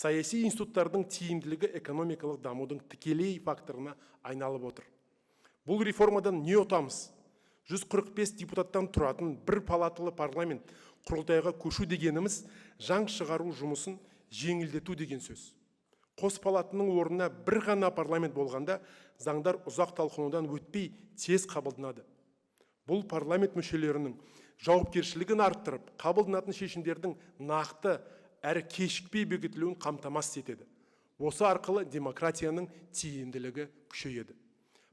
саяси институттардың тиімділігі экономикалық дамудың тікелей факторына айналып отыр. Бұл реформадан не ұтамыз? 145 депутаттан тұратын бір палаталы парламент құрылтайға көшу дегеніміз заң шығару жұмысын жеңілдету деген сөз. Қос палатының орнына бір ғана парламент болғанда заңдар ұзақ талқылаудан өтпей тез қабылданады. Бұл парламент мүшелерінің жауапкершілігін арттырып, қабылданатын шешімдердің нақты әрі кешікпей бекітілуін қамтамасыз етеді. Осы арқылы демократияның тиімділігі күшейеді.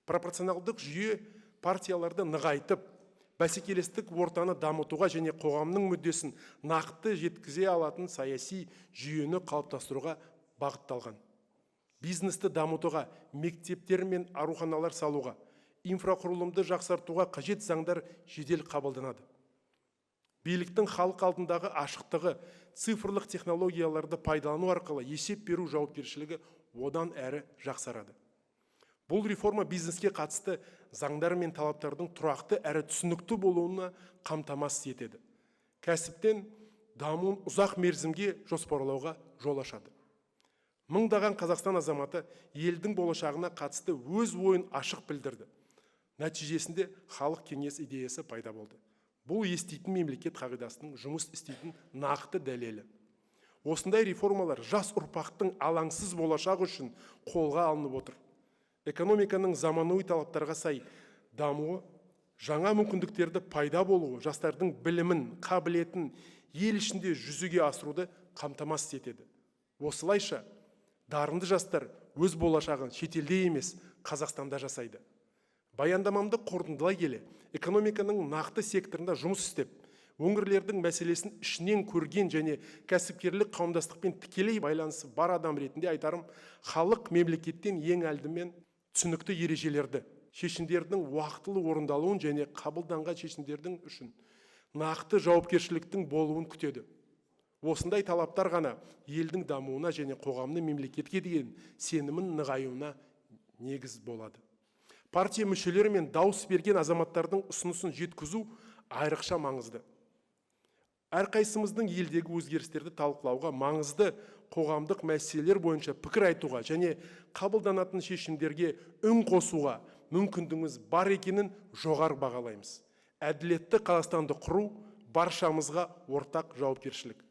Пропорционалдық жүйе партияларды нығайтып, бәсекелестік ортаны дамытуға және қоғамның мүддесін нақты жеткізе алатын саяси жүйені қалыптастыруға бағытталған. Бизнесті дамытуға, мектептер мен ауруханалар салуға, инфрақұрылымды жақсартуға қажет заңдар жедел қабылданады. Биліктің халық алдындағы ашықтығы, цифрлық технологияларды пайдалану арқылы есеп беру жауапкершілігі одан әрі жақсарады. Бұл реформа бизнеске қатысты заңдар мен талаптардың тұрақты әрі түсінікті болуына қамтамасыз етеді. Кәсіптен дамуын ұзақ мерзімге жоспарлауға жол ашады. Мыңдаған Қазақстан азаматы елдің болашағына қатысты өз ойын ашық білдірді. Нәтижесінде халық кеңес идеясы пайда болды. Бұл еститін мемлекет қағидасының жұмыс істейтін нақты дәлелі. Осындай реформалар жас ұрпақтың алаңсыз болашақ үшін қолға алынып отыр. Экономиканың заманауи талаптарға сай дамуы, жаңа мүмкіндіктерді пайда болуы, жастардың білімін, қабілетін ел ішінде жүзеге асыруды қамтамасыз етеді. Осылайша, дарынды жастар өз болашағын шетелде емес, Қазақстанда жасайды. Баяндамамды қорытындылай келе, экономиканың нақты секторында жұмыс істеп, өңірлердің мәселесін ішінен көрген және кәсіпкерлік қауымдастықпен тікелей байланысы бар адам ретінде айтарым, халық мемлекеттен ең алдымен түсінікті ережелерді, шешімдердің уақытылы орындалуын және қабылданған шешімдердің үшін нақты жауапкершіліктің болуын күтеді. Осындай талаптар ғана елдің дамуына және қоғамның мемлекетке деген сенімін нығаюына негіз болады. Партия мүшелері мен дауыс берген азаматтардың ұсынысын жеткізу айрықша маңызды. Әрқайсымыздың елдегі өзгерістерді талқылауға, маңызды қоғамдық мәселелер бойынша пікір айтуға және қабылданатын шешімдерге үн қосуға мүмкіндігіміз бар екенін жоғары бағалаймыз. Әділетті Қазақстанды құру баршамызға ортақ жауапкершілік.